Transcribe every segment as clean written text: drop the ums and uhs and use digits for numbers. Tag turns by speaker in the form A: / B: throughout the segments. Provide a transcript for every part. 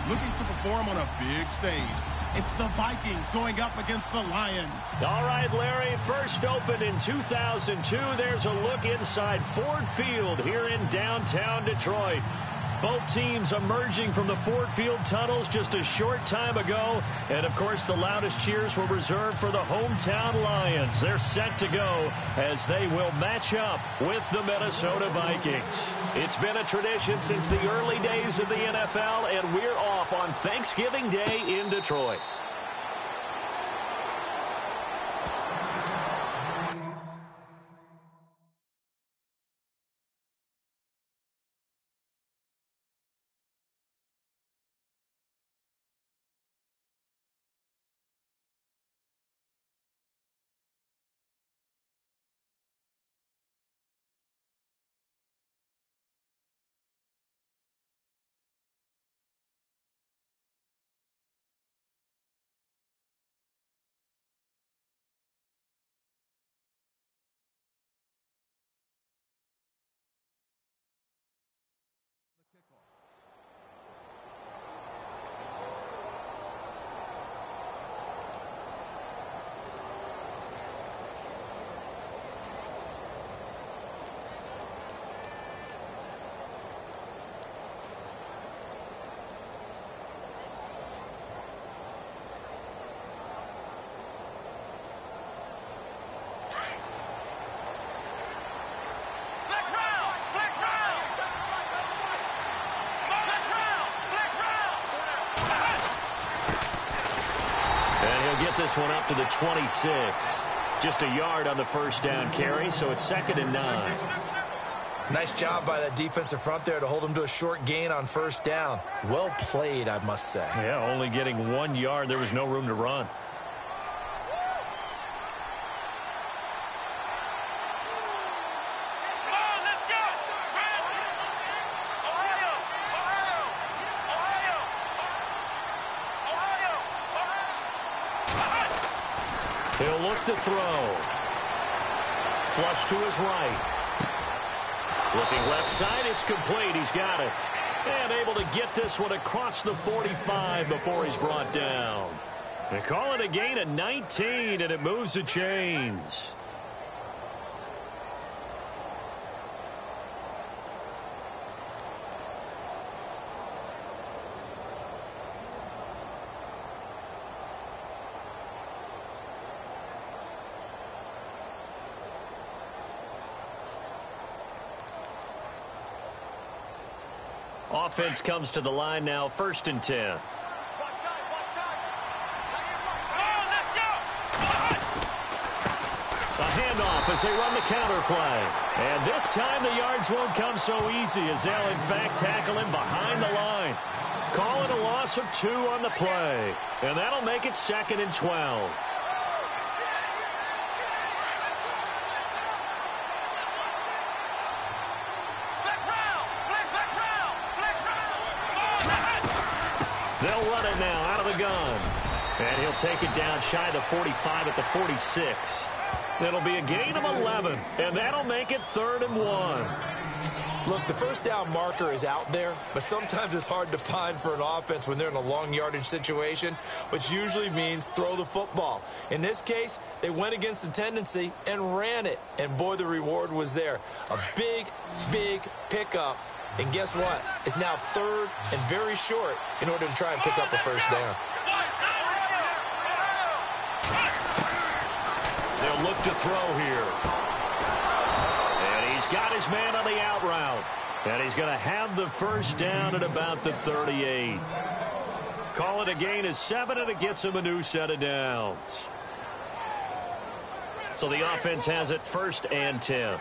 A: looking to perform on a big stage. It's the Vikings going up against the Lions.
B: All right, Larry, first opened in 2002. There's a look inside Ford Field here in downtown Detroit. Both teams emerging from the Ford Field tunnels just a short time ago. And, of course, the loudest cheers were reserved for the hometown Lions. They're set to go as they will match up with the Minnesota Vikings. It's been a tradition since the early days of the NFL, and we're off on Thanksgiving Day in Detroit. This one up to the 26. Just a yard on the first down carry, so it's 2nd and 9.
C: Nice job by that defensive front there to hold them to a short gain on first down. Well played, I must say.
B: Yeah, only getting 1 yard. There was no room to run. He'll look to throw. Flush to his right. Looking left side, it's complete. He's got it. And able to get this one across the 45 before he's brought down. They call it a gain of 19, and it moves the chains. Offense comes to the line now, 1st and 10. A handoff as they run the counter play. And this time the yards won't come so easy as they'll, in fact, tackle him behind the line. Call it a loss of 2 on the play. And that'll make it 2nd and 12. They'll run it now out of the gun. And he'll take it down shy of the 45 at the 46. That'll be a gain of 11. And that'll make it 3rd and 1.
C: Look, the first down marker is out there, but sometimes it's hard to find for an offense when they're in a long yardage situation, which usually means throw the football. In this case, they went against the tendency and ran it. And boy, the reward was there. A big, big pickup. And guess what? It's now 3rd and very short in order to try and pick up the first down.
B: They'll look to throw here. And he's got his man on the out route. And he's going to have the first down at about the 38. Call it a gain of 7, and it gets him a new set of downs. So the offense has it 1st and 10.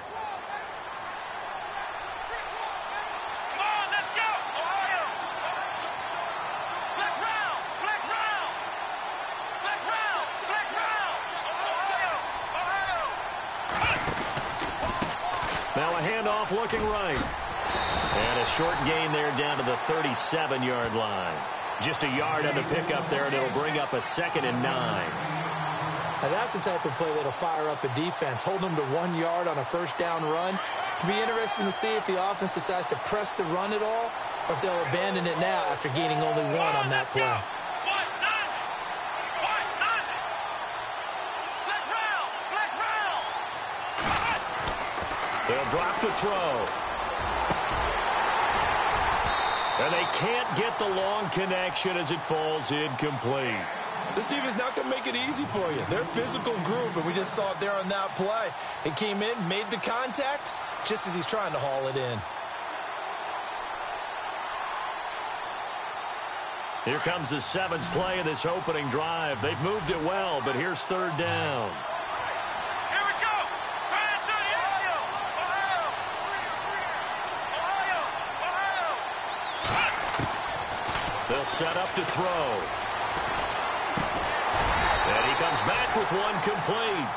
B: Looking right. And a short gain there down to the 37-yard line. Just a yard on the pickup there, and it'll bring up a 2nd and 9.
C: Now that's the type of play that'll fire up the defense. Hold them to 1 yard on a first down run. It'll be interesting to see if the offense decides to press the run at all or if they'll abandon it now after gaining only one on that play.
B: They'll drop the throw. And they can't get the long connection as it falls incomplete.
C: This defense not going to make it easy for you. They're a physical group, and we just saw it there on that play. It came in, made the contact, just as he's trying to haul it in.
B: Here comes the 7th play of this opening drive. They've moved it well, but here's 3rd down.
D: Here we go. Ohio.
B: They'll set up to throw. And he comes back with one complete.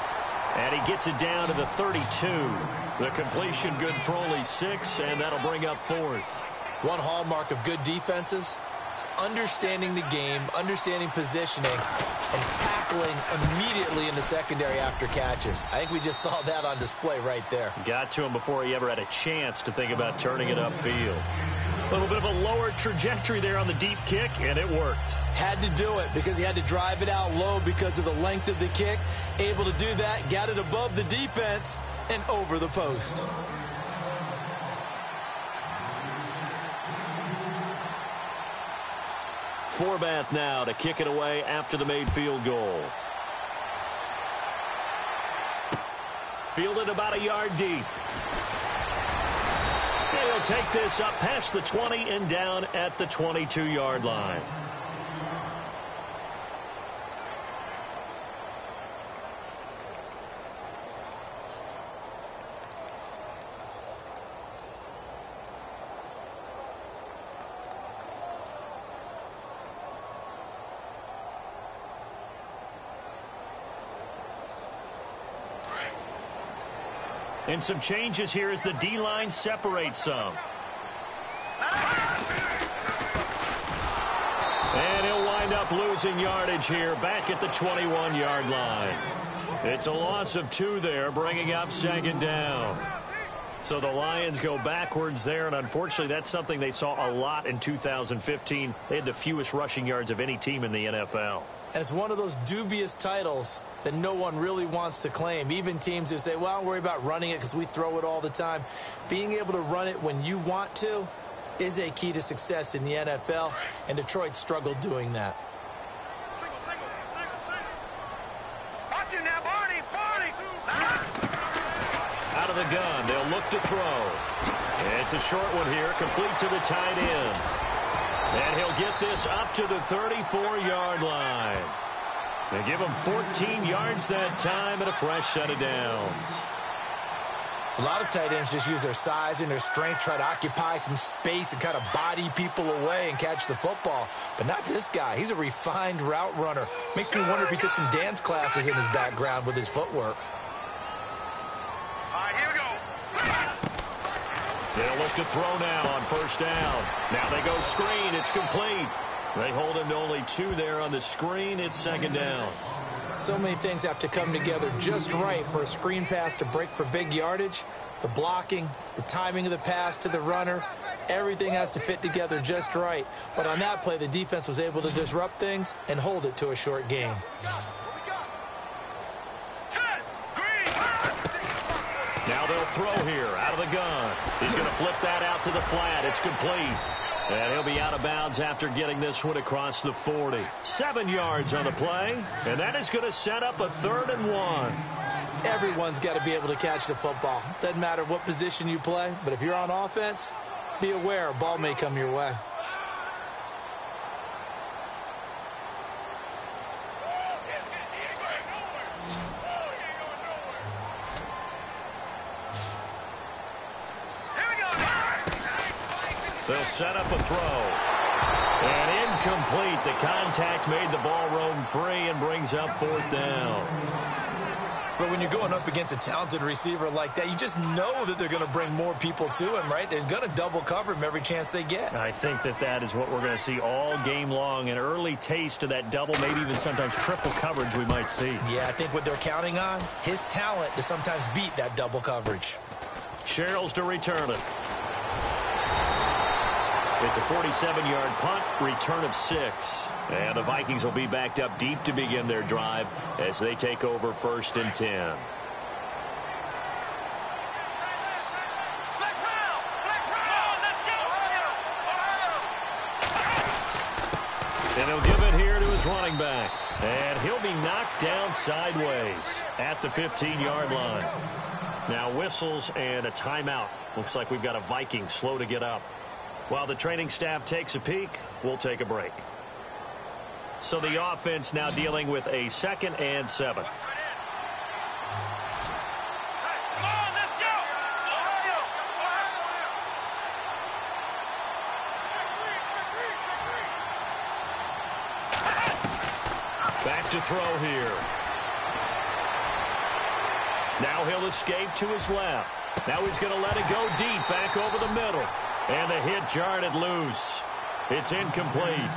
B: And he gets it down to the 32. The completion good for only 6, and that'll bring up 4th.
C: One hallmark of good defenses is understanding the game, understanding positioning, and tackling immediately in the secondary after catches. I think we just saw that on display right there.
B: Got to him before he ever had a chance to think about turning it upfield. A little bit of a lower trajectory there on the deep kick, and it worked.
C: Had to do it because he had to drive it out low because of the length of the kick. Able to do that, got it above the defense and over the post.
B: Forbath now to kick it away after the made field goal. Fielded about a yard deep. And he'll take this up past the 20 and down at the 22-yard line. And some changes here as the D-line separates some. And he'll wind up losing yardage here back at the 21-yard line. It's a loss of 2 there, bringing up 2nd down. So the Lions go backwards there, and unfortunately that's something they saw a lot in 2015. They had the fewest rushing yards of any team in the NFL.
C: And it's one of those dubious titles that no one really wants to claim. Even teams who say, well, don't worry about running it because we throw it all the time. Being able to run it when you want to is a key to success in the NFL, and Detroit struggled doing that.
D: Watch it now, Barney.
B: Out of the gun, they'll look to throw. It's a short one here, complete to the tight end. And he'll get this up to the 34-yard line. They give him 14 yards that time and a fresh set of downs.
C: A lot of tight ends just use their size and their strength, try to occupy some space and kind of body people away and catch the football. But not this guy. He's a refined route runner. Makes me wonder if he took some dance classes in his background with his footwork.
D: All right, here we go.
B: They'll look to throw now on 1st down. Now they go screen. It's complete. They hold him to only 2 there on the screen. It's 2nd down.
C: So many things have to come together just right for a screen pass to break for big yardage. The blocking, the timing of the pass to the runner, everything has to fit together just right. But on that play, the defense was able to disrupt things and hold it to a short gain.
B: Now they'll throw here out of the gun. He's going to flip that out to the flat. It's complete. And he'll be out of bounds after getting this one across the 40. 7 yards on the play, and that is going to set up a 3rd and 1.
C: Everyone's got to be able to catch the football. Doesn't matter what position you play, but if you're on offense, be aware a ball may come your way.
B: They'll set up a throw. And incomplete. The contact made the ball roam free and brings up 4th down.
C: But when you're going up against a talented receiver like that, you just know that they're going to bring more people to him, right? They're going to double cover him every chance they get.
B: I think that is what we're going to see all game long. An early taste of that double, maybe even sometimes triple coverage we might see.
C: Yeah, I think what they're counting on, his talent to sometimes beat that double coverage.
B: Sherrills to return it. It's a 47-yard punt, return of 6. And the Vikings will be backed up deep to begin their drive as they take over 1st and 10. And he'll give it here to his running back. And he'll be knocked down sideways at the 15-yard line. Now whistles and a timeout. Looks like we've got a Viking slow to get up. While the training staff takes a peek, we'll take a break. So the offense now dealing with a 2nd and 7. Back to throw here. Now he'll escape to his left. Now he's going to let it go deep back over the middle. And the hit jarred it loose. It's incomplete.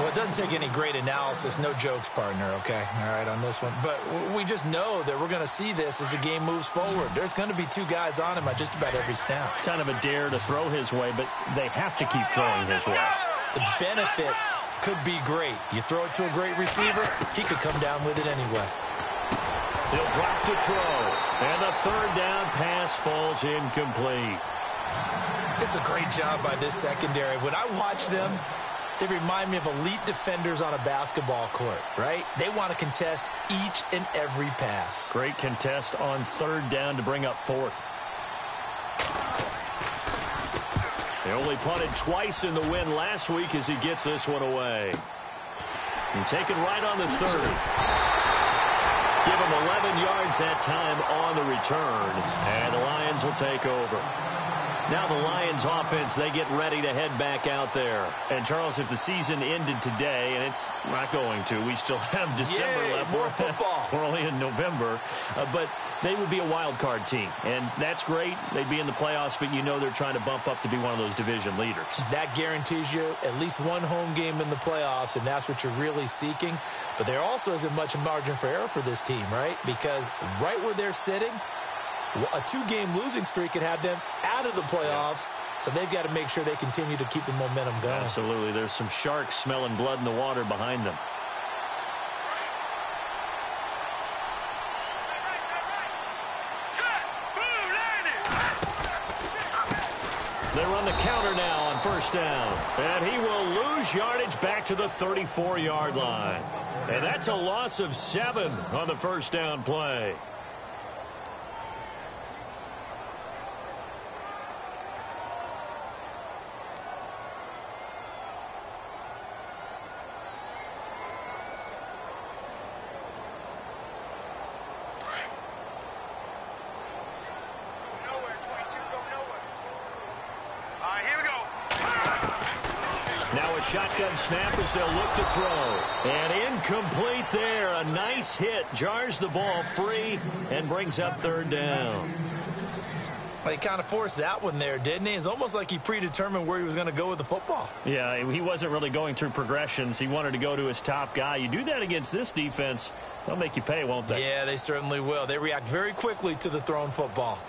C: Well, it doesn't take any great analysis. No jokes, partner, okay? All right, on this one. But we just know that we're going to see this as the game moves forward. There's going to be 2 guys on him at just about every snap.
B: It's kind of a dare to throw his way, but they have to keep throwing his way.
C: The benefits could be great. You throw it to a great receiver, he could come down with it anyway.
B: He'll drop to throw. And the 3rd down pass falls incomplete.
C: It's a great job by this secondary. When I watch them, they remind me of elite defenders on a basketball court, right? They want to contest each and every pass.
B: Great contest on 3rd down to bring up 4th. They only punted twice in the win last week as he gets this one away. And taken right on the 3rd. Give him 11 yards that time on the return. And the Lions will take over. Now the Lions offense, they get ready to head back out there. And, Charles, if the season ended today, and it's not going to, we still have December left.
C: More football.
B: We're only in November. But they would be a wild card team. And that's great. They'd be in the playoffs, but you know they're trying to bump up to be one of those division leaders. That
C: guarantees you at least one home game in the playoffs, and that's what you're really seeking. But there also isn't much margin for error for this team, right? Because right where they're sitting, a 2-game losing streak could have them out of the playoffs, so they've got to make sure they continue to keep the momentum going.
B: Absolutely. There's some sharks smelling blood in the water behind them. They run the counter now on 1st down. And he will lose yardage back to the 34-yard line. And that's a loss of 7 on the 1st down play. Shotgun snap as they'll look to throw. And incomplete there. A nice hit. Jars the ball free and brings up 3rd down.
C: Well, he kind of forced that one there, didn't he? It's almost like he predetermined where he was going to go with the football.
B: Yeah, he wasn't really going through progressions. He wanted to go to his top guy. You do that against this defense, they'll make you pay, won't they?
C: Yeah, they certainly will. They react very quickly to the thrown football.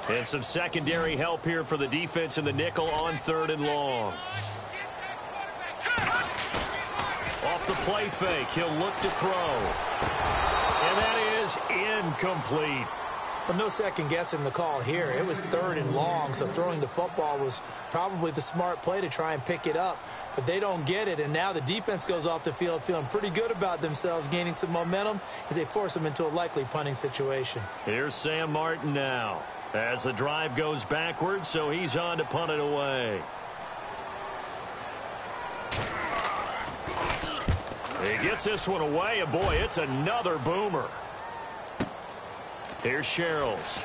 B: And some secondary help here for the defense in the nickel on 3rd and long. Off the play fake, he'll look to throw. And that is incomplete.
C: Well, no second guessing the call here. It was 3rd and long, so throwing the football was probably the smart play to try and pick it up. But they don't get it, and now the defense goes off the field feeling pretty good about themselves, gaining some momentum as they force them into a likely punting situation.
B: Here's Sam Martin now. As the drive goes backwards, so he's on to punt it away. He gets this one away, and boy, it's another boomer. Here's Sherrills.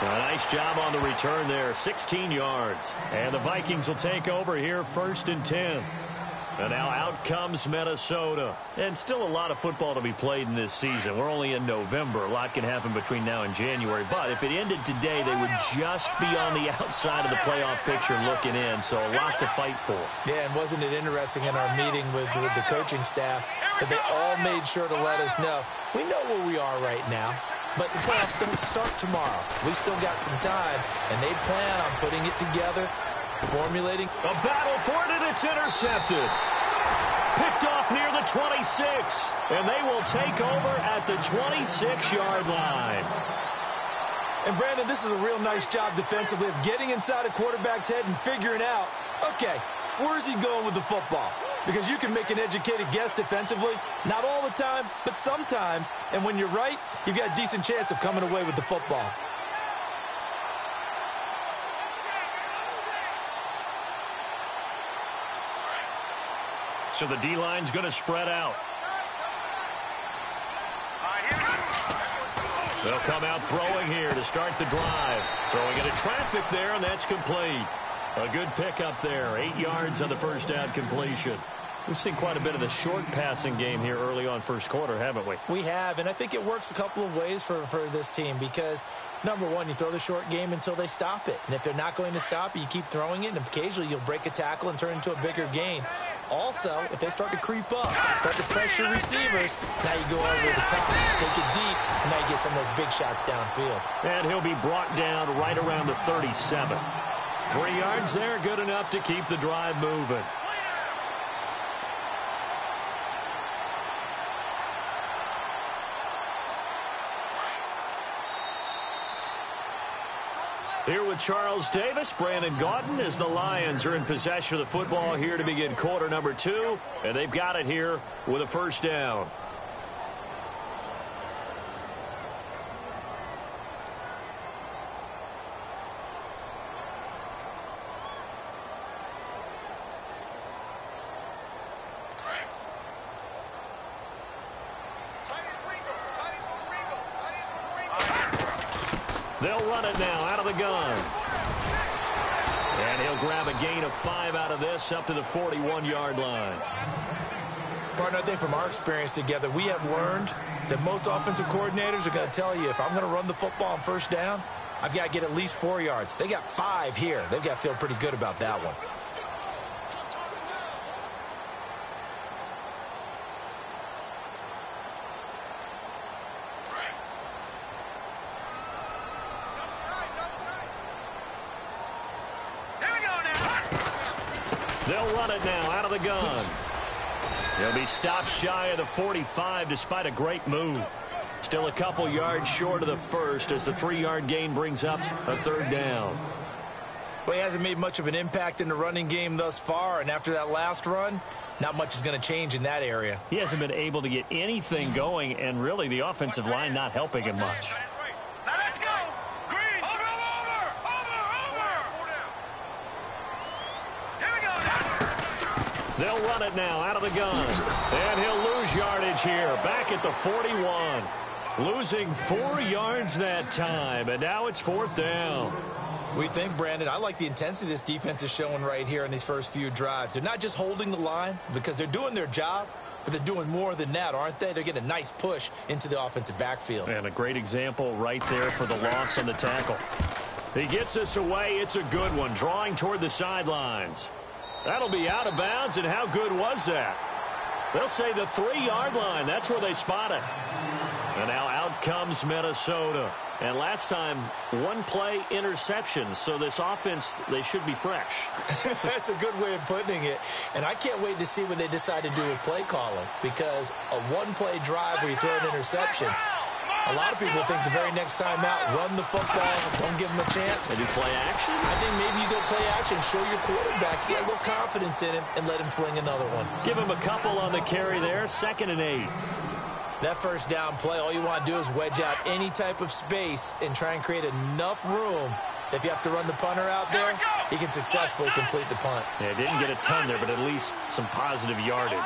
B: A nice job on the return there, 16 yards. And the Vikings will take over here 1st and 10. And now out comes Minnesota. And still a lot of football to be played in this season. We're only in November. A lot can happen between now and January. But if it ended today, they would just be on the outside of the playoff picture looking in. So a lot to fight for.
C: Yeah, and wasn't it interesting in our meeting with the coaching staff that they all made sure to let us know. We know where we are right now. but the playoffs don't start tomorrow. We still got some time, and they plan on putting it together, formulating.
B: A battle for it, and it's intercepted. Picked off near the 26, and they will take over at the 26-yard line.
C: And, Brandon, this is a real nice job defensively of getting inside a quarterback's head and figuring out, okay, where's he going with the football? Because you can make an educated guess defensively, not all the time, but sometimes. And when you're right, you've got a decent chance of coming away with the football.
B: So the D-line's going to spread out. They'll come out throwing here to start the drive. Throwing into traffic there, and that's complete. A good pickup there. 8 yards on the first down completion. We've seen quite a bit of the short passing game here early on first quarter, haven't we?
C: We have, and I think it works a couple of ways for this team because, number one, you throw the short game until they stop it. And if they're not going to stop it, you keep throwing it, and occasionally you'll break a tackle and turn it into a bigger gain. Also, if they start to creep up, start to pressure receivers, now you go over the top, take it deep, and now you get some of those big shots downfield.
B: And he'll be brought down right around the 37. 3 yards there, good enough to keep the drive moving. Here with Charles Davis, Brandon Gaudin, as the Lions are in possession of the football here to begin quarter number 2. And they've got it here with a first down. They'll run it now out of the gun. And he'll grab a gain of 5 out of this up to the 41-yard line.
C: Partner, I think from our experience together, we have learned that most offensive coordinators are going to tell you if I'm going to run the football on first down, I've got to get at least 4 yards. They got 5 here. They've got to feel pretty good about that one.
B: They'll run it now out of the gun. He'll be stopped shy of the 45 despite a great move. Still a couple yards short of the first as the 3-yard gain brings up a third down.
C: Well, he hasn't made much of an impact in the running game thus far, and after that last run, not much is going to change in that area.
B: He hasn't been able to get anything going, and really the offensive line not helping him much.
D: Now let's go! Green! Over! Here we go now!
B: They'll run it now out of the gun. And he'll lose yardage here. Back at the 41. Losing 4 yards that time. And now it's fourth down.
C: We think, Brandon, I like the intensity this defense is showing right here in these first few drives. They're not just holding the line because they're doing their job, but they're doing more than that, aren't they? They're getting a nice push into the offensive backfield.
B: And a great example right there for the loss on the tackle. He gets us away. It's a good one. Drawing toward the sidelines. That'll be out of bounds, and how good was that? They'll say the 3-yard line. That's where they spot it. And now out comes Minnesota. And last time, 1-play interception. So this offense, they should be fresh.
C: That's a good way of putting it. And I can't wait to see what they decide to do with play calling. Because a 1-play drive where you throw an interception, a lot of people think the very next time out, run the football, don't give them a chance.
B: They do play action?
C: I think maybe you go play action, show your quarterback, get a little confidence in him, and let him fling another one.
B: Give him a couple on the carry there, 2nd and 8.
C: That first down play, all you want to do is wedge out any type of space and try and create enough room. If you have to run the punter out there, he can successfully complete the punt.
B: Yeah, didn't get a ton there, but at least some positive yardage.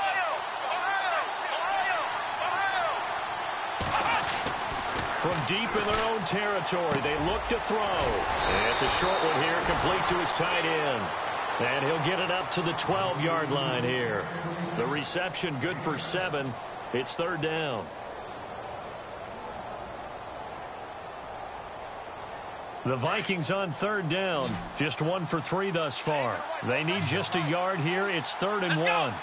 B: From deep in their own territory, they look to throw. And it's a short one here, complete to his tight end. And he'll get it up to the 12-yard line here. The reception good for 7. It's third down. The Vikings on third down. Just 1 for 3 thus far. They need just a yard here. It's 3rd and 1.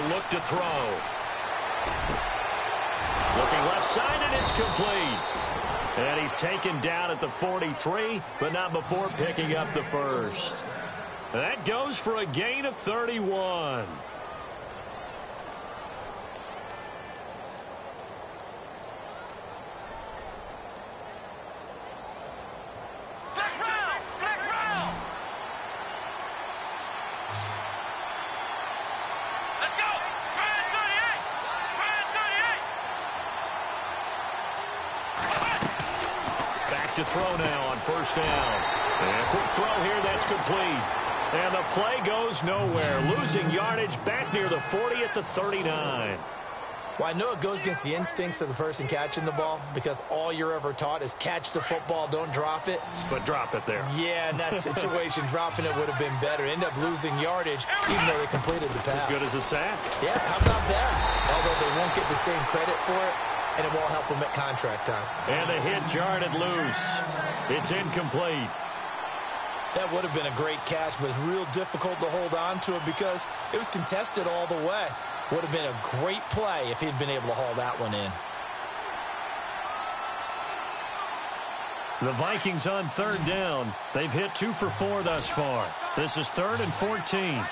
B: look to throw. Looking left side, and it's complete. And he's taken down at the 43, but not before picking up the first. That goes for a gain of 31.
D: To
B: throw now on first down. And a quick throw here, that's complete. And the play goes nowhere. Losing yardage back near the 40 at the 39.
C: Well, I know it goes against the instincts of the person catching the ball because all you're ever taught is catch the football, don't drop it.
B: But drop it there.
C: Yeah, in that situation, dropping it would have been better. End up losing yardage even though they completed the pass.
B: As good as a sack.
C: Yeah, how about that? Although they won't get the same credit for it, and it won't help them at contract time.
B: And the hit jarred loose. It's incomplete.
C: That would have been a great catch, but it's real difficult to hold on to it because it was contested all the way. Would have been a great play if he'd been able to haul that one in.
B: The Vikings on third down. They've hit 2 for 4 thus far. This is 3rd and 14.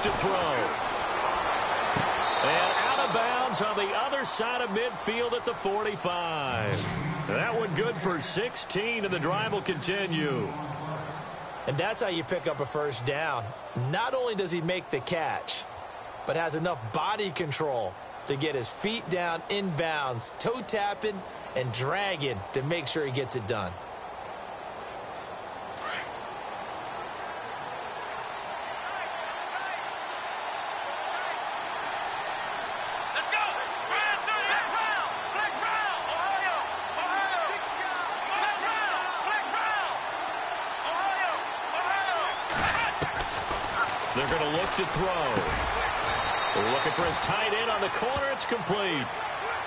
B: To throw. And out of bounds on the other side of midfield at the 45. That one good for 16, and the drive will continue.
C: And that's how you pick up a first down. Not only does he make the catch, but has enough body control to get his feet down inbounds, toe tapping and dragging to make sure he gets it done.
B: They're going to look to throw. Looking for his tight end on the corner. It's complete.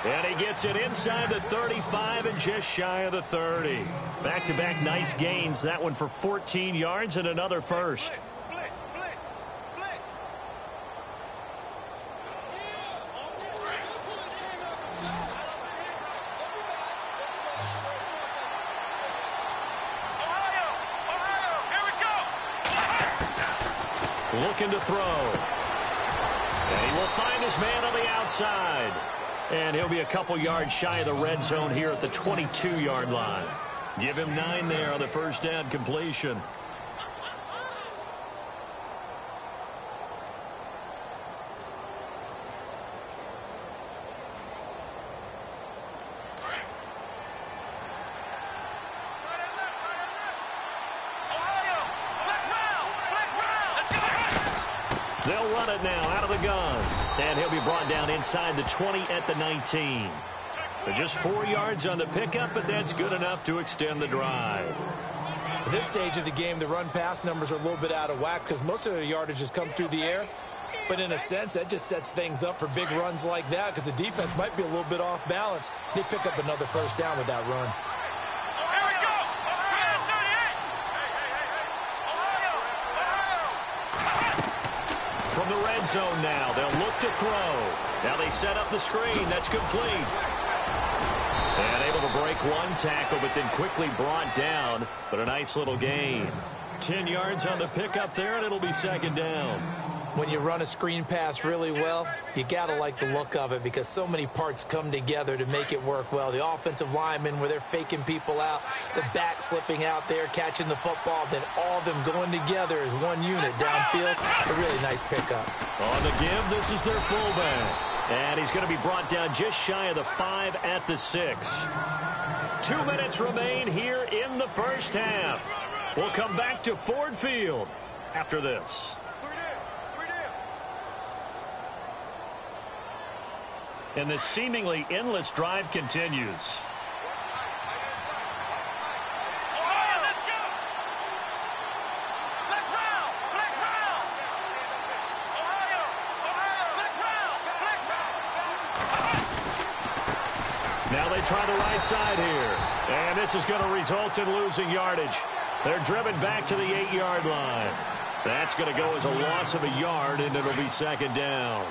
B: And he gets it inside the 35 and just shy of the 30. Back-to-back nice gains. That one for 14 yards and another first. Looking to throw. And he will find his man on the outside. And he'll be a couple yards shy of the red zone here at the 22-yard line. Give him 9 there on the first down completion. They'll run it now out of the gun. And he'll be brought down inside the 20 at the 19. But just 4 yards on the pickup, but that's good enough to extend the drive.
C: At this stage of the game, the run-pass numbers are a little bit out of whack because most of the yardage has come through the air. But in a sense, that just sets things up for big runs like that because the defense might be a little bit off balance. They pick up another first down with that run.
B: From the red zone now, they'll look to throw. Now they set up the screen. That's complete. And able to break one tackle, but then quickly brought down. But a nice little gain. 10 yards on the pickup there, and it'll be second down.
C: When you run a screen pass really well, you got to like the look of it because so many parts come together to make it work well. The offensive linemen, where they're faking people out, the back slipping out there, catching the football, then all of them going together as one unit downfield. A really nice pickup.
B: On the give, this is their fullback. And he's going to be brought down just shy of the 5 at the 6. 2 minutes remain here in the first half. We'll come back to Ford Field after this. And this seemingly endless drive continues. Now they try the right side here. And this is going to result in losing yardage. They're driven back to the 8-yard line. That's going to go as a loss of a yard, and it'll be second down.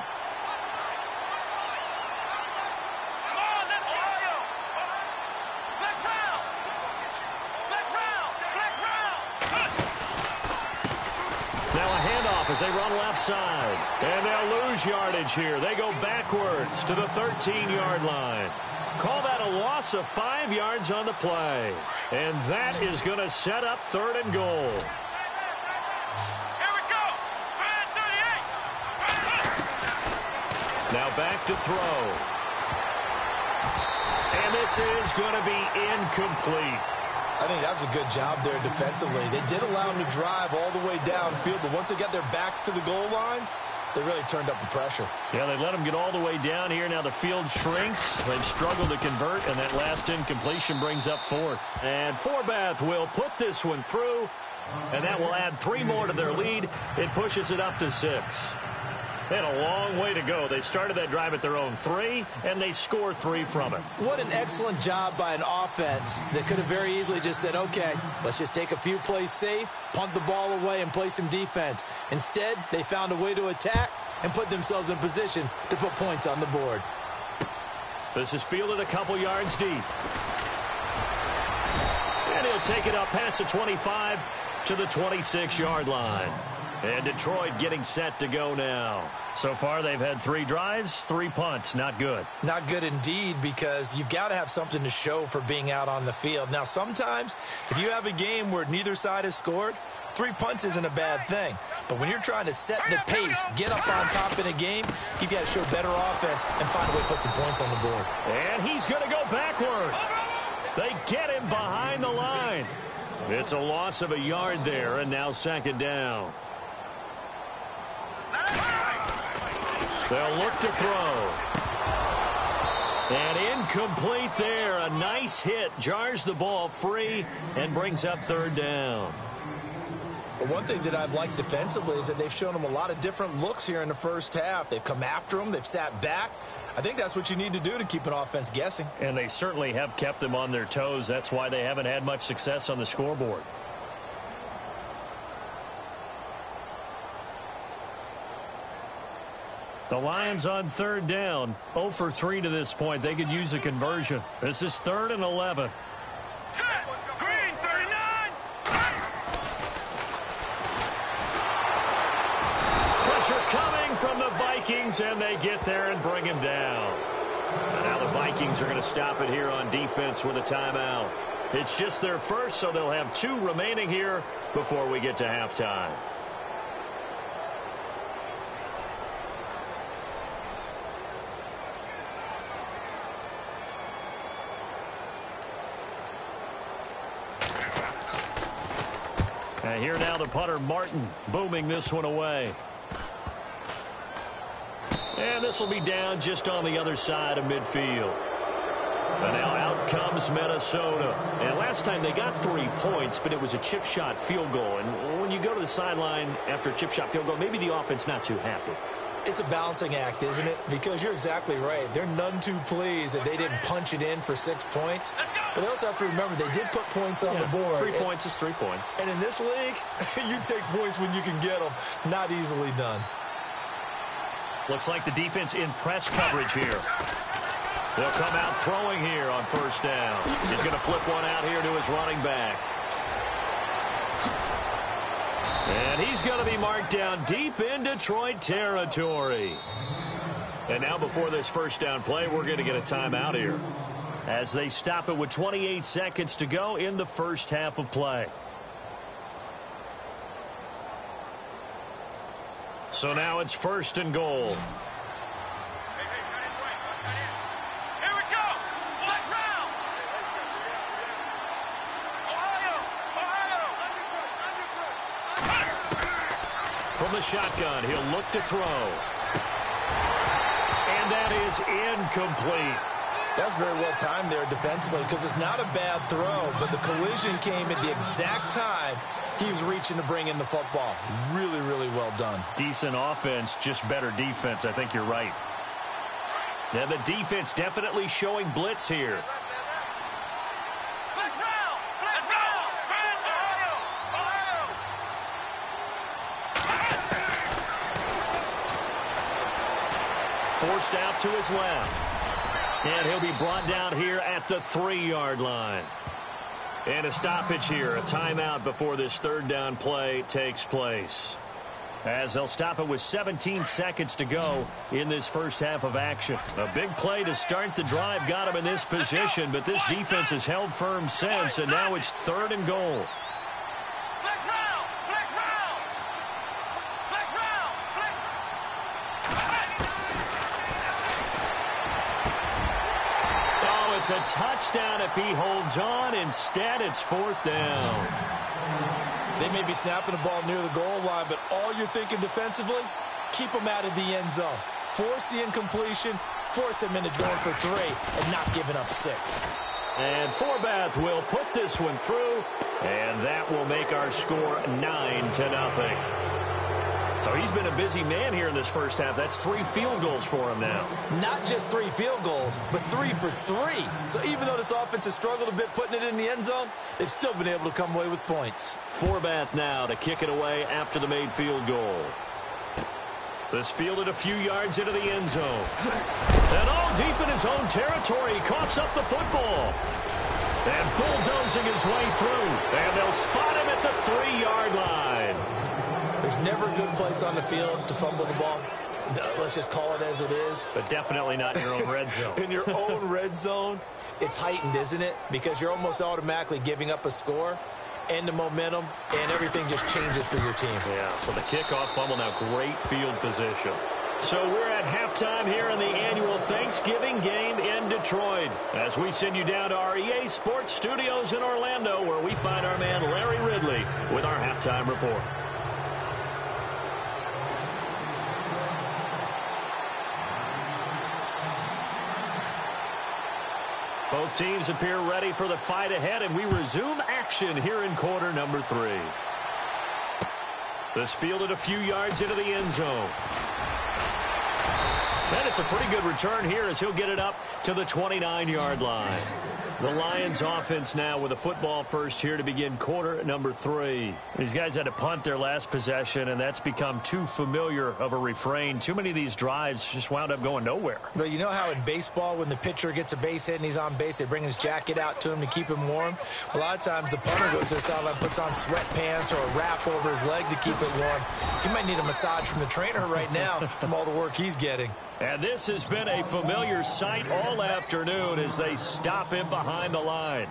B: As they run left side. And they'll lose yardage here. They go backwards to the 13-yard line. Call that a loss of 5 yards on the play. And that is going to set up 3rd and goal.
D: Here we go. 38.
B: Now back to throw. And this is going to be incomplete.
C: I think that was a good job there defensively. They did allow them to drive all the way downfield, but once they got their backs to the goal line, they really turned up the pressure.
B: Yeah, they let them get all the way down here. Now the field shrinks. They've struggled to convert, and that last incompletion brings up 4th. And Forbath will put this one through, and that will add 3 more to their lead. It pushes it up to 6. They had a long way to go. They started that drive at their own 3, and they score 3 from it.
C: What an excellent job by an offense that could have very easily just said, okay, let's just take a few plays safe, punt the ball away, and play some defense. Instead, they found a way to attack and put themselves in position to put points on the board.
B: This is fielded a couple yards deep. And he'll take it up past the 25 to the 26-yard line. And Detroit getting set to go now. So far, they've had 3 drives, 3 punts. Not good.
C: Not good indeed, because you've got to have something to show for being out on the field. Now, sometimes, if you have a game where neither side has scored, 3 punts isn't a bad thing. But when you're trying to set the pace, get up on top in a game, you've got to show better offense and find a way to put some points on the board.
B: And he's going to go backward. They get him behind the line. It's a loss of a yard there, and now second down. They'll look to throw. And incomplete there. A nice hit. Jars the ball free and brings up 3rd down.
C: Well, one thing that I've liked defensively is that they've shown them a lot of different looks here in the first half. They've come after them. They've sat back. I think that's what you need to do to keep an offense guessing.
B: And they certainly have kept them on their toes. That's why they haven't had much success on the scoreboard. The Lions on 3rd down, 0 for 3 to this point. They could use a conversion. This is 3rd and 11.
D: Set. Green, 39.
B: Pressure coming from the Vikings, and they get there and bring him down. And now the Vikings are going to stop it here on defense with a timeout. It's just their first, so they'll have 2 remaining here before we get to halftime. And here now the punter, Martin, booming this one away. And this will be down just on the other side of midfield. And now out comes Minnesota. And last time they got 3 points, but it was a chip shot field goal. And when you go to the sideline after a chip shot field goal, maybe the offense not too happy.
C: It's a balancing act, isn't it? Because you're exactly right. They're none too pleased that they didn't punch it in for 6 points. But they also have to remember they did put points on the board.
B: 3 points is 3 points.
C: And in this league, you take points when you can get them. Not easily done.
B: Looks like the defense in press coverage here. They'll come out throwing here on 1st down. He's going to flip one out here to his running back. And he's going to be marked down deep in Detroit territory. And now before this 1st down play, we're going to get a timeout here as they stop it with 28 seconds to go in the first half of play. So now it's 1st and goal.
D: Here we go. Black round. Ohio.
B: From the shotgun, he'll look to throw. And that is incomplete.
C: That's very well timed there defensively because it's not a bad throw, but the collision came at the exact time he was reaching to bring in the football. Really, really well done.
B: Decent offense, just better defense. I think you're right. Yeah, the defense definitely showing blitz here. forced out to his left. And he'll be brought down here at the 3-yard line. And a stoppage here, a timeout before this third down play takes place. As they'll stop it with 17 seconds to go in this first half of action. A big play to start the drive got him in this position, but this defense has held firm since, and now it's 3rd and goal. Oh, it's a touchdown if he holds on. Instead, it's 4th down.
C: They may be snapping the ball near the goal line, but all you're thinking defensively, keep them out of the end zone. Force the incompletion, force them into going for 3, and not giving up 6.
B: And Forbath will put this one through, and that will make our score 9-0. So he's been a busy man here in this first half. That's 3 field goals for him now.
C: Not just 3 field goals, but 3 for 3. So even though this offense has struggled a bit putting it in the end zone, they've still been able to come away with points.
B: Forbath now to kick it away after the made field goal. This fielded a few yards into the end zone. And all deep in his own territory, he coughs up the football. And bulldozing his way through. And they'll spot him at the 3-yard line.
C: There's never a good place on the field to fumble the ball. Let's just call it as it is.
B: But definitely not in your own red zone.
C: In your own red zone, it's heightened, isn't it? Because you're almost automatically giving up a score and the momentum, and everything just changes for your team.
B: Yeah, so the kickoff fumble now, great field position. So we're at halftime here in the annual Thanksgiving game in Detroit. As we send you down to our EA Sports Studios in Orlando, where we find our man Larry Ridley with our halftime report. Both teams appear ready for the fight ahead, and we resume action here in quarter number 3. This fielded a few yards into the end zone. And it's a pretty good return here as he'll get it up to the 29-yard line. The Lions offense now with a football first here to begin quarter number 3. These guys had to punt their last possession, and that's become too familiar of a refrain. Too many of these drives just wound up going nowhere.
C: But you know how in baseball, when the pitcher gets a base hit and he's on base, they bring his jacket out to him to keep him warm? A lot of times the punter goes to the sideline, puts on sweatpants or a wrap over his leg to keep it warm. He might need a massage from the trainer right now from all the work he's getting.
B: And this has been a familiar sight all afternoon as they stop him behind the line.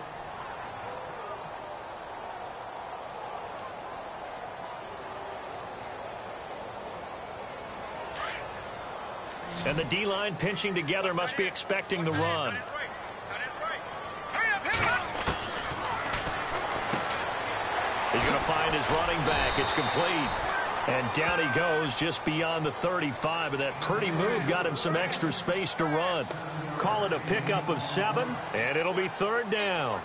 B: And the D-line pinching together must be expecting the run. He's going to find his running back. It's complete. And down he goes just beyond the 35. And that pretty move got him some extra space to run. Call it a pickup of 7, and it'll be 3rd down.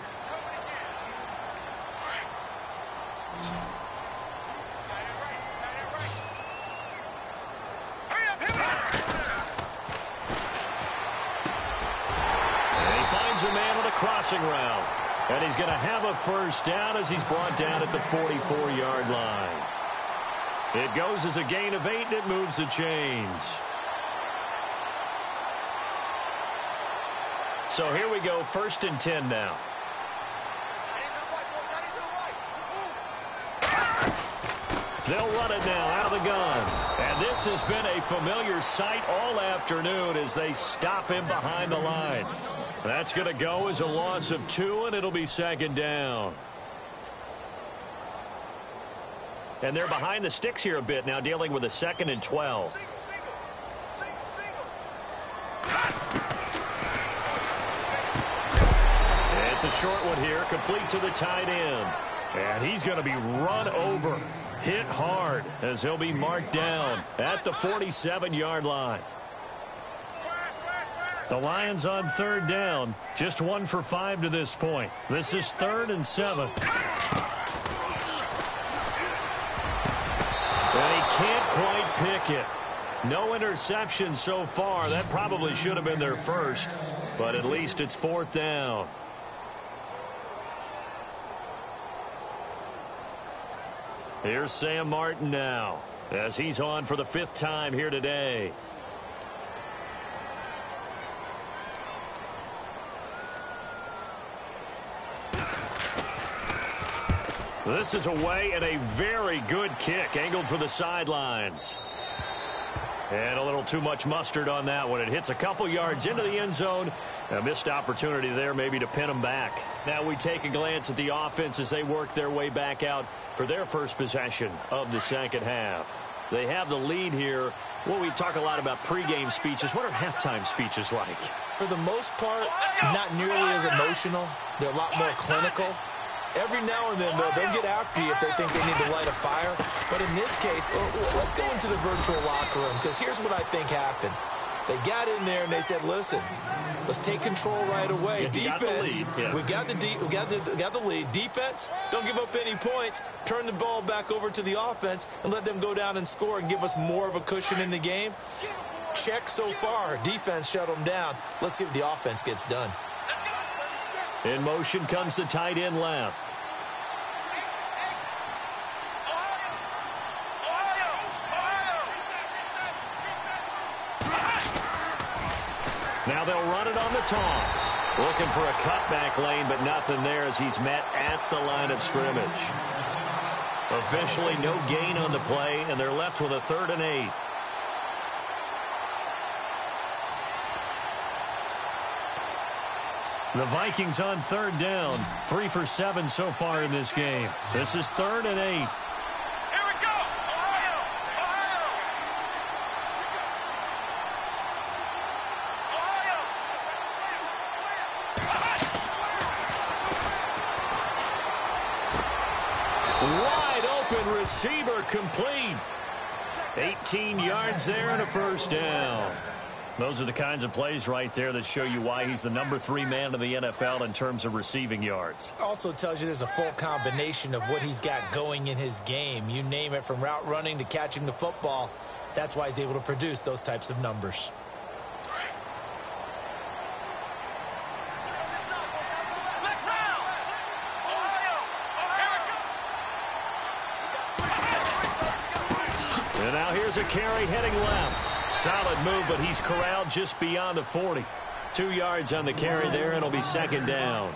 B: And he finds a man on the crossing route. And he's going to have a first down as he's brought down at the 44-yard line. It goes as a gain of 8, and it moves the chains. So here we go, 1st and 10 now. They'll run it now out of the gun. And this has been a familiar sight all afternoon as they stop him behind the line. That's going to go as a loss of 2, and it'll be 2nd down. And they're behind the sticks here a bit now, dealing with a 2nd and 12. It's a short one here, complete to the tight end. And he's going to be run over, hit hard, as he'll be marked down at the 47-yard line. The Lions on 3rd down, just 1 for 5 to this point. This is 3rd and 7. And he can't quite pick it. No interception so far. That probably should have been their first, but at least it's 4th down. Here's Sam Martin now as he's on for the 5th time here today. This is away and a very good kick angled for the sidelines. And a little too much mustard on that one. It hits a couple yards into the end zone. A missed opportunity there maybe to pin them back. Now we take a glance at the offense as they work their way back out for their first possession of the second half. They have the lead here. Well, we talk a lot about pregame speeches. What are halftime speeches like?
C: For the most part, not nearly as emotional. They're a lot more clinical. Every now and then, though, they'll get after you if they think they need to light a fire. But in this case, let's go into the virtual locker room, because here's what I think happened. They got in there and they said, listen, let's take control right away. Defense, we got the lead. Defense, don't give up any points. Turn the ball back over to the offense and let them go down and score and give us more of a cushion in the game. Check so far. Defense shut them down. Let's see if the offense gets done.
B: In motion comes the tight end left. Now they'll run it on the toss. Looking for a cutback lane, but nothing there as he's met at the line of scrimmage. Officially no gain on the play, and they're left with a 3rd and 8. The Vikings on 3rd down. 3 for 7 so far in this game. This is 3rd and 8.
D: Here we go! Ohio!
B: Wide open receiver complete. 18 yards there and a first down. Those are the kinds of plays right there that show you why he's the number 3 man in the NFL in terms of receiving yards.
C: Also tells you there's a full combination of what he's got going in his game. You name it, from route running to catching the football. That's why he's able to produce those types of numbers.
B: And now here's a carry heading left. Solid move, but he's corralled just beyond the 40. 2 yards on the carry there, and it'll be 2nd down.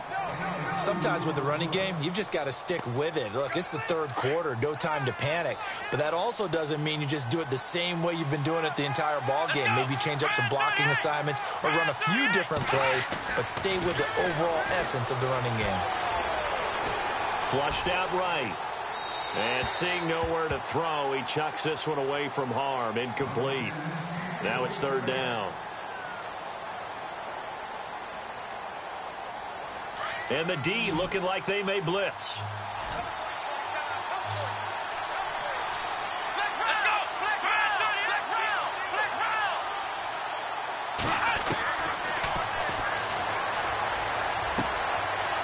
C: Sometimes with the running game, you've just got to stick with it. Look, it's the 3rd quarter, no time to panic. But that also doesn't mean you just do it the same way you've been doing it the entire ball game. Maybe change up some blocking assignments or run a few different plays, but stay with the overall essence of the running game.
B: Flushed out right. And seeing nowhere to throw, he chucks this one away from harm. Incomplete. Now it's 3rd down. And the D looking like they may blitz.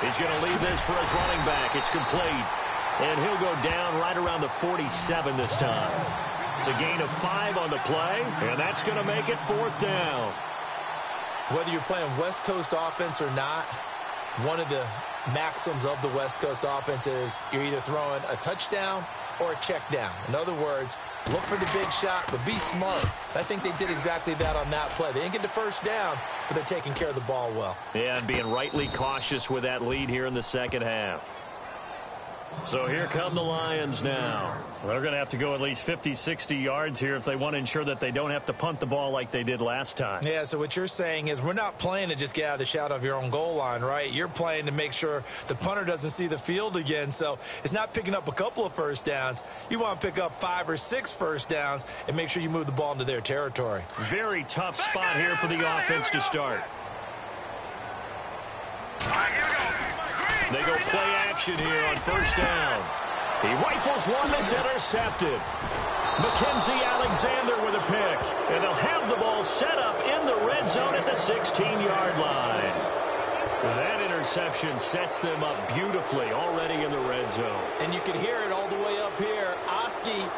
B: He's going to leave this for his running back. It's complete. And he'll go down right around the 47 this time. It's a gain of 5 on the play, and that's going to make it 4th down.
C: Whether you're playing West Coast offense or not, one of the maxims of the West Coast offense is you're either throwing a touchdown or a check down. In other words, look for the big shot, but be smart. I think they did exactly that on that play. They didn't get the first down, but they're taking care of the ball well.
B: Yeah, and being rightly cautious with that lead here in the second half. So here come the Lions now. They're going to have to go at least 50, 60 yards here if they want to ensure that they don't have to punt the ball like they did last time.
C: Yeah, so what you're saying is we're not playing to just get out of the shadow of your own goal line, right? You're playing to make sure the punter doesn't see the field again. So it's not picking up a couple of first downs. You want to pick up 5 or 6 first downs and make sure you move the ball into their territory.
B: Very tough spot here for the offense to start. They go play action here on first down. He rifles one that's intercepted. Mackenzie Alexander with a pick. And they'll have the ball set up in the red zone at the 16-yard line. That interception sets them up beautifully already in the red zone.
C: And you can hear it all the way up here. Oski,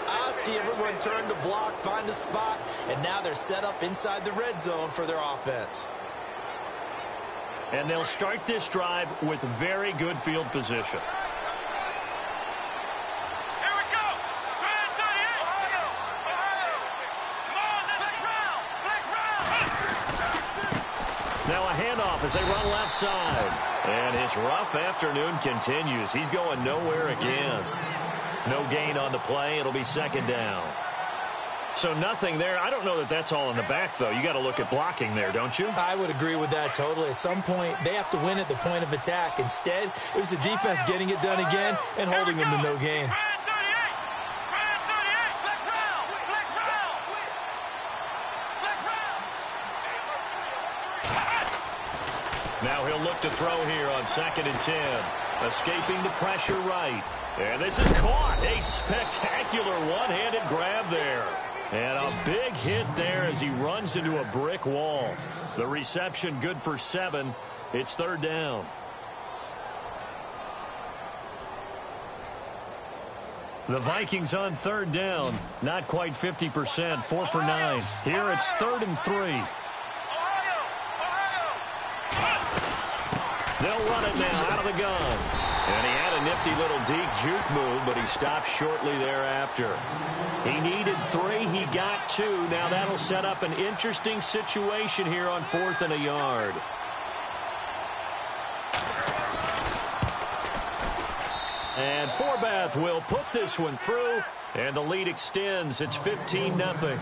C: everyone turned to block, find a spot, and now they're set up inside the red zone for their offense.
B: And they'll start this drive with very good field position. Now a handoff as they run left side. And his rough afternoon continues. He's going nowhere again. No gain on the play. It'll be second down. So nothing there. I don't know that that's all in the back, though. You got to look at blocking there, don't you?
C: I would agree with that totally. At some point, they have to win at the point of attack. Instead, it was the defense getting it done again and holding them to no gain.
B: Now he'll look to throw here on 2nd and 10. Escaping the pressure right. And this is caught. A spectacular one-handed grab there. And a big hit there as he runs into a brick wall. The reception good for 7. It's 3rd down. The Vikings on 3rd down. Not quite 50%. 4 for 9. Here it's 3rd and 3. They'll run it now out of the gun. And he had a nifty little deep juke move, but he stopped shortly thereafter. He needed 3. He got 2. Now that'll set up an interesting situation here on 4th and a yard. And Forbath will put this one through, and the lead extends. It's 15-0.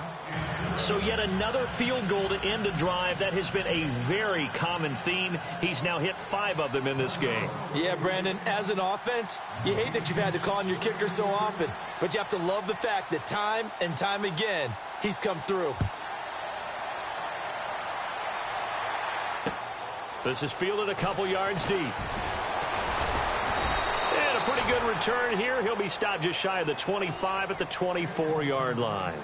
B: So yet another field goal to end a drive. That has been a very common theme. He's now hit 5 of them in this game.
C: Yeah, Brandon, as an offense, you hate that you've had to call on your kicker so often, but you have to love the fact that time and time again, he's come through.
B: This is fielded a couple yards deep. And a pretty good return here. He'll be stopped just shy of the 25 at the 24-yard line.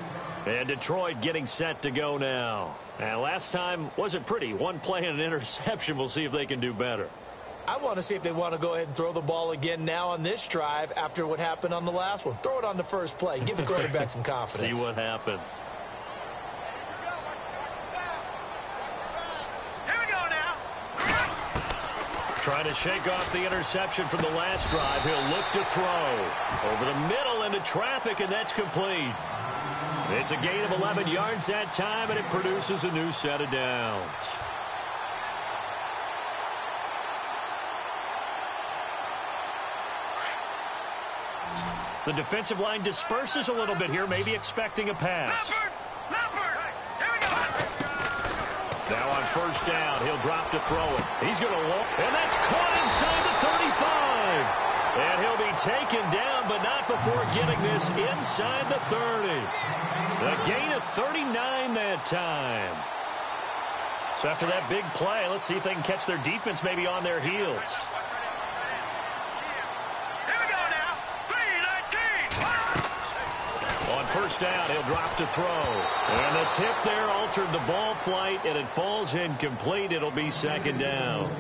B: And Detroit getting set to go now. And last time wasn't pretty. One play and an interception. We'll see if they can do better.
C: I want to see if they want to go ahead and throw the ball again now on this drive after what happened on the last one. Throw it on the first play. Give the quarterback some confidence.
B: See what happens.
D: Here we go now.
B: Trying to shake off the interception from the last drive. He'll look to throw. Over the middle into traffic, and that's complete. It's a gain of 11 yards that time, and it produces a new set of downs. The defensive line disperses a little bit here, maybe expecting a pass.
D: Leopard. Here we go.
B: Now on 1st down, he'll drop to throw it. He's going to walk, and that's caught inside the 35. And he'll be taken down, but not before getting this inside the 30. The gain of 39 that time. So after that big play, let's see if they can catch their defense maybe on their heels.
D: Here we go now. 3-19.
B: On 1st down, he'll drop to throw. And the tip there altered the ball flight, and it falls incomplete. It'll be 2nd down.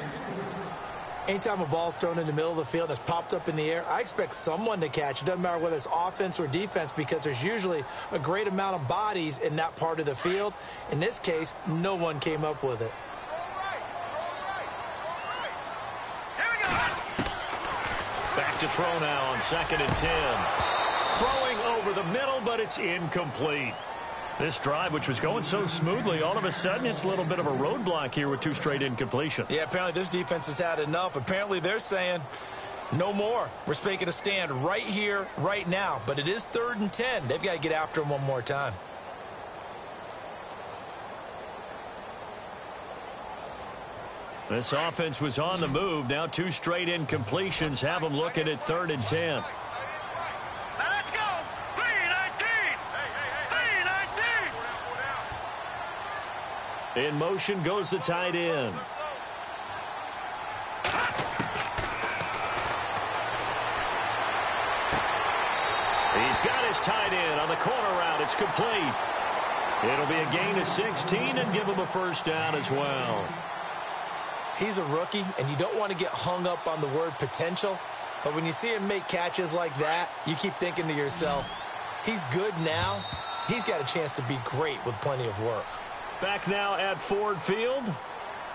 C: Anytime a ball's thrown in the middle of the field and it's popped up in the air, I expect someone to catch. It doesn't matter whether it's offense or defense because there's usually a great amount of bodies in that part of the field. In this case, no one came up with it.
D: Here we go.
B: Back to throw now on 2nd and 10. Throwing over the middle, but it's incomplete. This drive, which was going so smoothly, all of a sudden it's a little bit of a roadblock here with 2 straight incompletions.
C: Yeah, apparently this defense has had enough. Apparently they're saying no more. We're making a stand right here, right now. But it is 3rd and 10. They've got to get after him one more time.
B: This offense was on the move. Now 2 straight incompletions have them looking at 3rd and 10.
D: Now let's go. 3-19. 3-19.
B: In motion goes the tight end. He's got his tight end on the corner route. It's complete. It'll be a gain of 16 and give him a 1st down as well.
C: He's a rookie, and you don't want to get hung up on the word potential. But when you see him make catches like that, you keep thinking to yourself, he's good now. He's got a chance to be great with plenty of work.
B: Back now at Ford Field.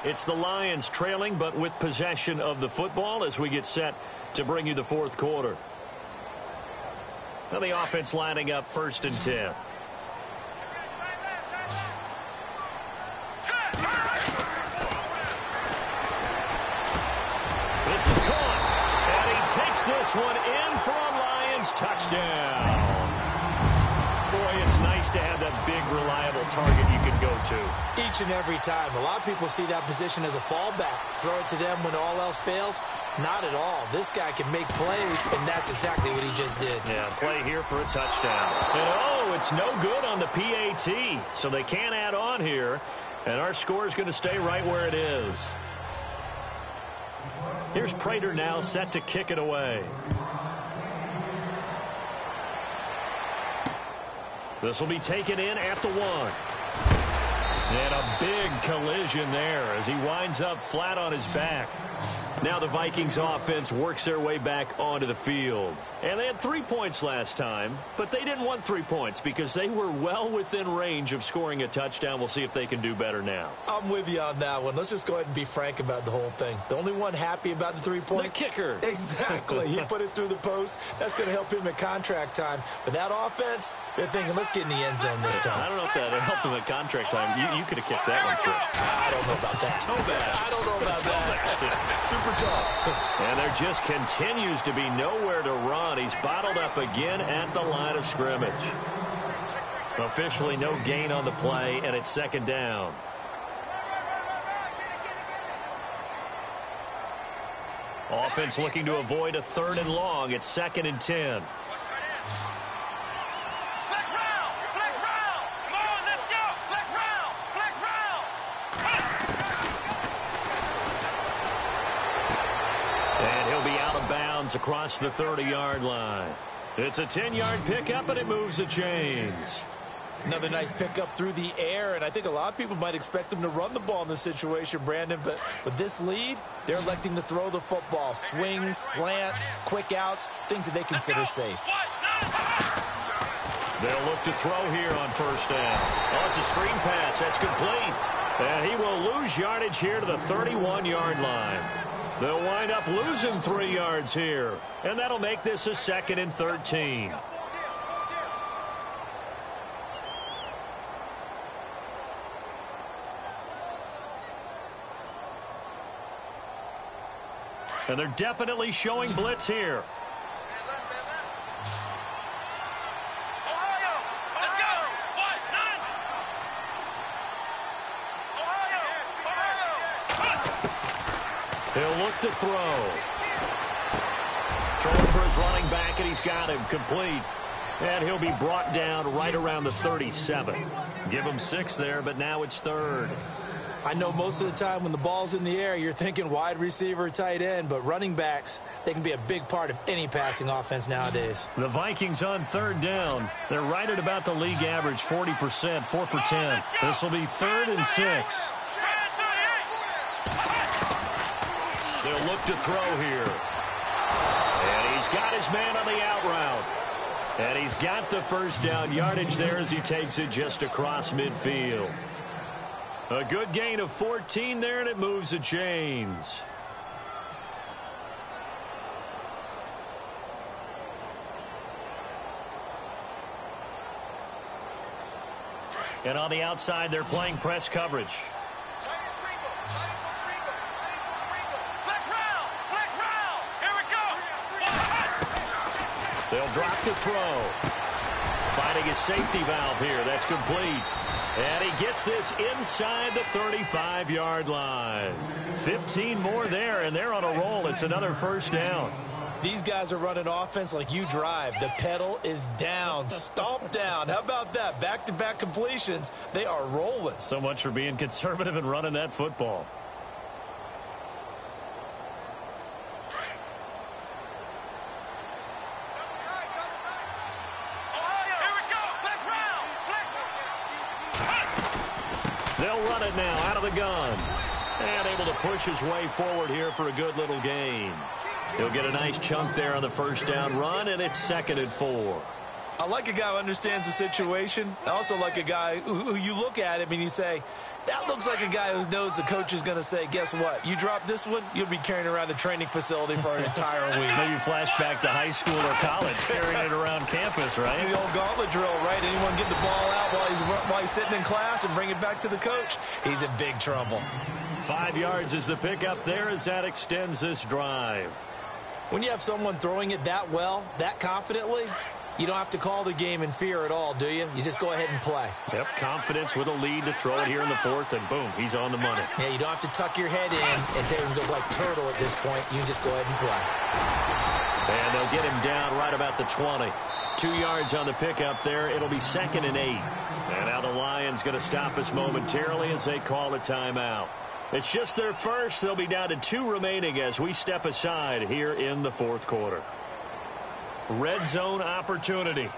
B: It's the Lions trailing, but with possession of the football as we get set to bring you the 4th quarter. Now the offense lining up 1st and 10. takes this one in for a Lions touchdown. Boy, it's nice to have that big, reliable target you can go to.
C: Each and every time. A lot of people see that position as a fallback. Throw it to them when all else fails. Not at all. This guy can make plays, and that's exactly what he just did.
B: Yeah, play here for a touchdown. And oh, it's no good on the PAT, so they can't add on here. And our score is going to stay right where it is. Here's Prater now set to kick it away. This will be taken in at the 1. And a big collision there as he winds up flat on his back. Now the Vikings offense works their way back onto the field. And they had 3 points last time, but they didn't want 3 points because they were well within range of scoring a touchdown. We'll see if they can do better now.
C: I'm with you on that one. Let's just go ahead and be frank about the whole thing. The only one happy about the 3-point?
B: The kicker.
C: Exactly. He put it through the post. That's going to help him at contract time. But that offense, they're thinking, let's get in the end zone this time.
B: I don't know if that helped him at contract time. You could have kicked that one through.
C: I don't know about that.
B: Toe bad.
C: I don't know about that. Super tall.
B: And there just continues to be nowhere to run. He's bottled up again at the line of scrimmage. Officially no gain on the play, and it's second down. Offense looking to avoid a 3rd and long. It's 2nd and 10. Across the 30-yard line. It's a 10-yard pickup, and it moves the chains.
C: Another nice pickup through the air, and I think a lot of people might expect them to run the ball in this situation, Brandon, but with this lead, they're electing to throw the football. Swings, slants, quick outs, things that they consider safe.
B: They'll look to throw here on 1st down. Oh, it's a screen pass. That's complete. And he will lose yardage here to the 31-yard line. They'll wind up losing 3 yards here. And that'll make this a 2nd and 13. And they're definitely showing blitz here. He'll look to throw. Throwing for his running back, and he's got him complete. And he'll be brought down right around the 37. Give him 6 there, but now it's 3rd.
C: I know most of the time when the ball's in the air, you're thinking wide receiver, tight end, but running backs, they can be a big part of any passing offense nowadays.
B: The Vikings on 3rd down. They're right at about the league average, 40%, 4 for 10. This will be 3rd and 6. They'll look to throw here. And he's got his man on the out route. And he's got the 1st down yardage there as he takes it just across midfield. A good gain of 14 there, and it moves the chains. And on the outside, they're playing press coverage. They'll drop the throw. Finding his safety valve here. That's complete. And he gets this inside the 35-yard line. 15 more there, and they're on a roll. It's another 1st down.
C: These guys are running offense like you drive. The pedal is down, stomp down. How about that? Back-to-back completions. They are rolling.
B: So much for being conservative and running that football. They'll run it now out of the gun. And able to push his way forward here for a good little gain. He'll get a nice chunk there on the 1st down run, and it's 2nd and 4.
C: I like a guy who understands the situation. I also like a guy who you look at him and you say, that looks like a guy who knows the coach is going to say, guess what? You drop this one, you'll be carrying around the training facility for an entire week.
B: Maybe flashback to high school or college, carrying it around campus, right?
C: The old gauntlet drill, right? Anyone get the ball out while he's sitting in class and bring it back to the coach? He's in big trouble.
B: 5 yards is the pickup there as that extends this drive.
C: When you have someone throwing it that well, that confidently, you don't have to call the game in fear at all, do you? You just go ahead and play.
B: Yep, confidence with a lead to throw it here in the fourth, and boom, he's on the money.
C: Yeah, you don't have to tuck your head in and take him go like turtle at this point. You can just go ahead and play.
B: And they'll get him down right about the 20. 2 yards on the pickup there. It'll be 2nd and 8. And now the Lions going to stop us momentarily as they call a timeout. It's just their first. They'll be down to 2 remaining as we step aside here in the fourth quarter. Red zone opportunity.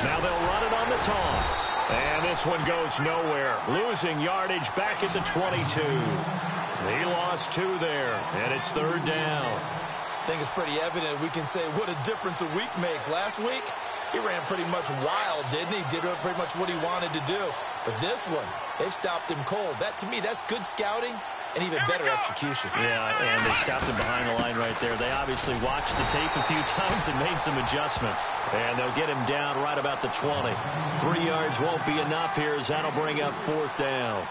B: Now they'll run it on the toss. And this one goes nowhere. Losing yardage back at the 22. He lost 2 there, and it's 3rd down.
C: I think it's pretty evident. We can say what a difference a week makes. Last week, he ran pretty much wild, didn't he? Did pretty much what he wanted to do. But this one, they've stopped him cold. That, to me, that's good scouting and even better execution.
B: Yeah, and they stopped him behind the line right there. They obviously watched the tape a few times and made some adjustments. And they'll get him down right about the 20. 3 yards won't be enough here as that'll bring up 4th down.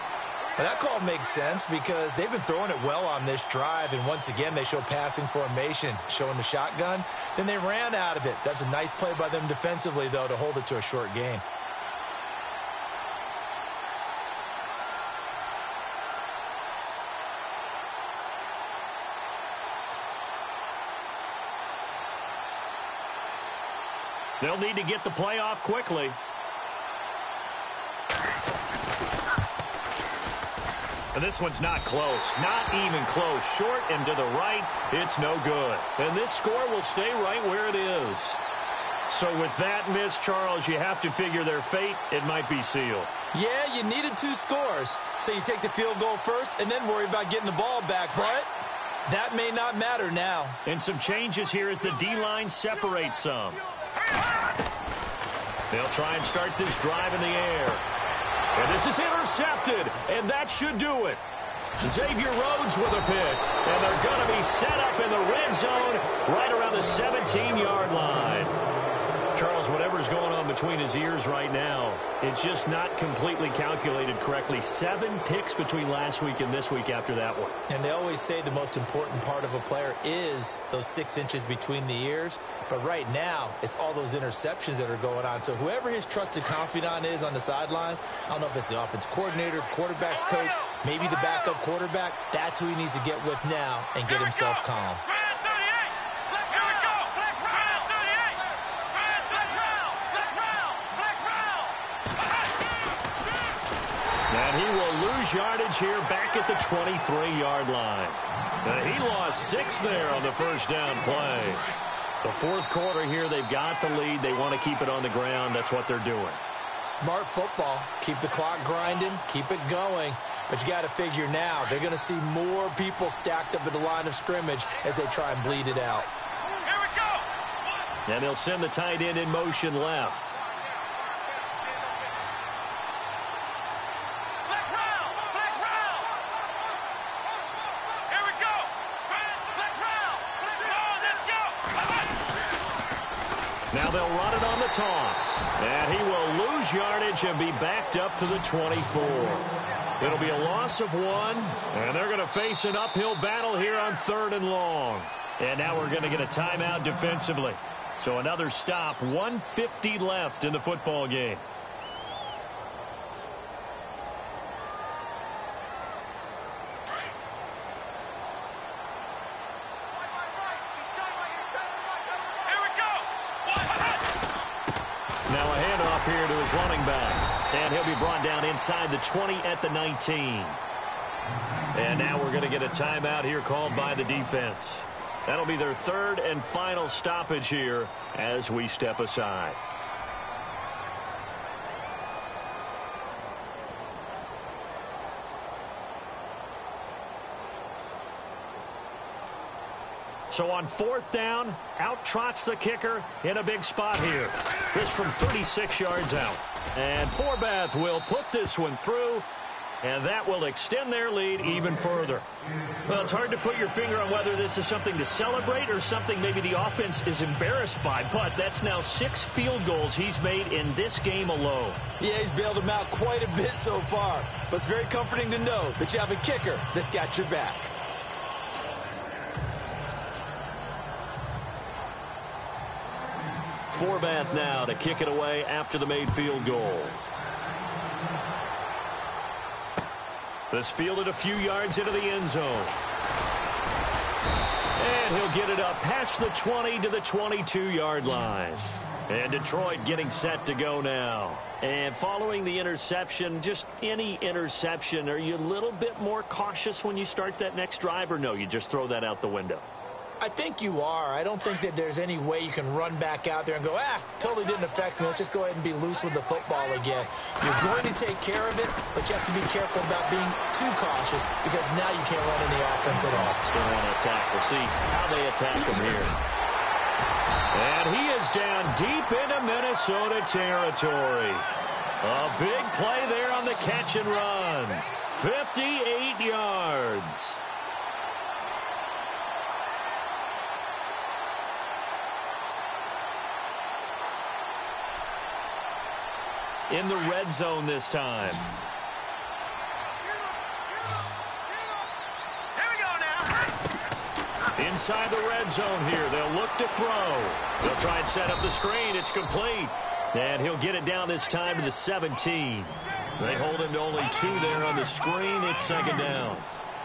C: Well, that call makes sense because they've been throwing it well on this drive, and once again, they show passing formation, showing the shotgun. Then they ran out of it. That's a nice play by them defensively, though, to hold it to a short gain.
B: They'll need to get the play off quickly. And this one's not close. Not even close. Short and to the right, it's no good. And this score will stay right where it is. So with that miss, Charles, you have to figure their fate. It might be sealed.
C: Yeah, you needed 2 scores. So you take the field goal first and then worry about getting the ball back. But that may not matter now.
B: And some changes here as the D-line separates some. They'll try and start this drive in the air. And this is intercepted, and that should do it. Xavier Rhodes with a pick, and they're going to be set up in the red zone right around the 17-yard line. Charles, whatever's going on between his ears right now, it's just not completely calculated correctly. 7 picks between last week and this week after that one.
C: And they always say the most important part of a player is those 6 inches between the ears. But right now, it's all those interceptions that are going on. So whoever his trusted confidant is on the sidelines, I don't know if it's the offense coordinator, the quarterback's coach, maybe the backup quarterback, that's who he needs to get with now and get himself calm.
B: And he will lose yardage here back at the 23-yard line. He lost 6 there on the first down play. The fourth quarter here, they've got the lead. They want to keep it on the ground. That's what they're doing.
C: Smart football. Keep the clock grinding. Keep it going. But you got to figure now, they're going to see more people stacked up at the line of scrimmage as they try and bleed it out.
D: Here we go.
B: And they'll send the tight end in motion left. Now they'll run it on the toss. And he will lose yardage and be backed up to the 24. It'll be a loss of 1. And they're going to face an uphill battle here on 3rd and long. And now we're going to get a timeout defensively. So another stop. 1:50 left in the football game. Now a handoff here to his running back. And he'll be brought down inside the 20 at the 19. And now we're going to get a timeout here called by the defense. That'll be their 3rd and final stoppage here as we step aside. So on 4th down, out trots the kicker in a big spot here. This from 36 yards out. And Forbath will put this one through. And that will extend their lead even further. Well, it's hard to put your finger on whether this is something to celebrate or something maybe the offense is embarrassed by, but that's now 6 field goals he's made in this game alone.
C: Yeah, he's bailed them out quite a bit so far, but it's very comforting to know that you have a kicker that's got your back.
B: Forbath now to kick it away after the made field goal. This fielded a few yards into the end zone. And he'll get it up past the 20 to the 22-yard line. And Detroit getting set to go now. And following the interception, just any interception, are you a little bit more cautious when you start that next drive, or no, you just throw that out the window?
C: I think you are. I don't think that there's any way you can run back out there and go, totally didn't affect me. Let's just go ahead and be loose with the football again. You're going to take care of it, but you have to be careful about being too cautious because now you can't run any offense at all.
B: Still want to attack. We'll see how they attack him here. And he is down deep into Minnesota territory. A big play there on the catch and run. 58 yards. In the red zone this time.
D: Here we go now.
B: Inside the red zone here. They'll look to throw. They'll try and set up the screen. It's complete. And he'll get it down this time to the 17. They hold him to only 2 there on the screen. It's second down.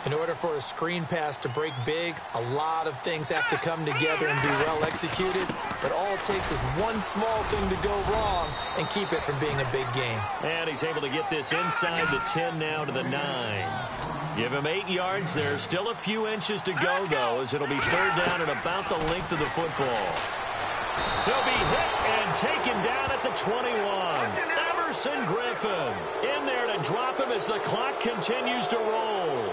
C: In order for a screen pass to break big, a lot of things have to come together and be well executed. But all it takes is one small thing to go wrong and keep it from being a big game.
B: And he's able to get this inside the 10 now to the 9. Give him 8 yards there. Still a few inches to go, though, as it'll be third down at about the length of the football. He'll be hit and taken down at the 21. Everson Griffin in there to drop him as the clock continues to roll.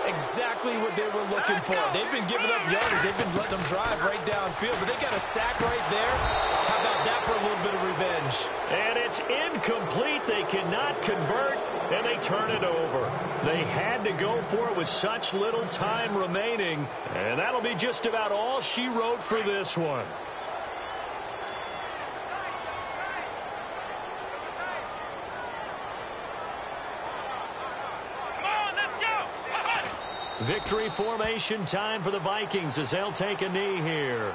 C: Exactly what they were looking for. They've been giving up yardage. They've been letting them drive right downfield, but they got a sack right there. How about that for a little bit of revenge?
B: And it's incomplete. They cannot convert, and they turn it over. They had to go for it with such little time remaining, and that'll be just about all she wrote for this one. Victory formation time for the Vikings as they'll take a knee here.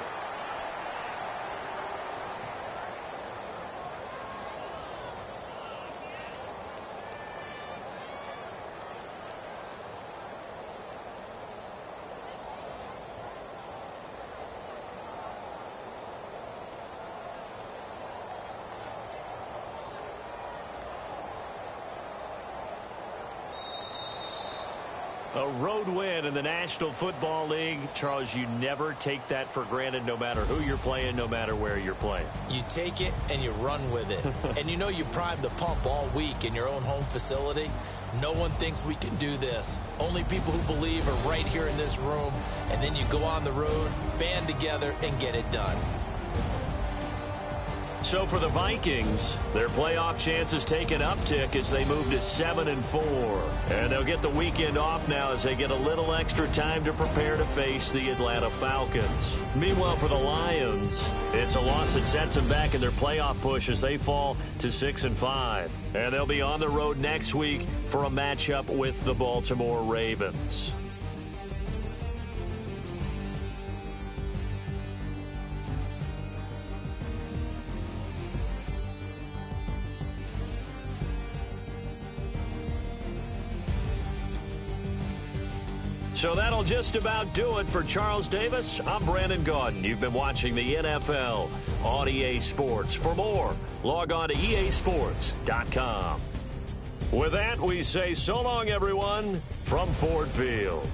B: A road win in the National Football League. Charles, you never take that for granted no matter who you're playing, no matter where you're playing.
C: You take it and you run with it. And you know you primed the pump all week in your own home facility. No one thinks we can do this. Only people who believe are right here in this room. And then you go on the road, band together, and get it done.
B: So for the Vikings, their playoff chances take an uptick as they move to 7-4. And they'll get the weekend off now as they get a little extra time to prepare to face the Atlanta Falcons. Meanwhile, for the Lions, it's a loss that sets them back in their playoff push as they fall to 6-5. And they'll be on the road next week for a matchup with the Baltimore Ravens. So that'll just about do it for Charles Davis. I'm Brandon Gaudin. You've been watching the NFL on EA Sports. For more, log on to easports.com. With that, we say so long, everyone, from Ford Field.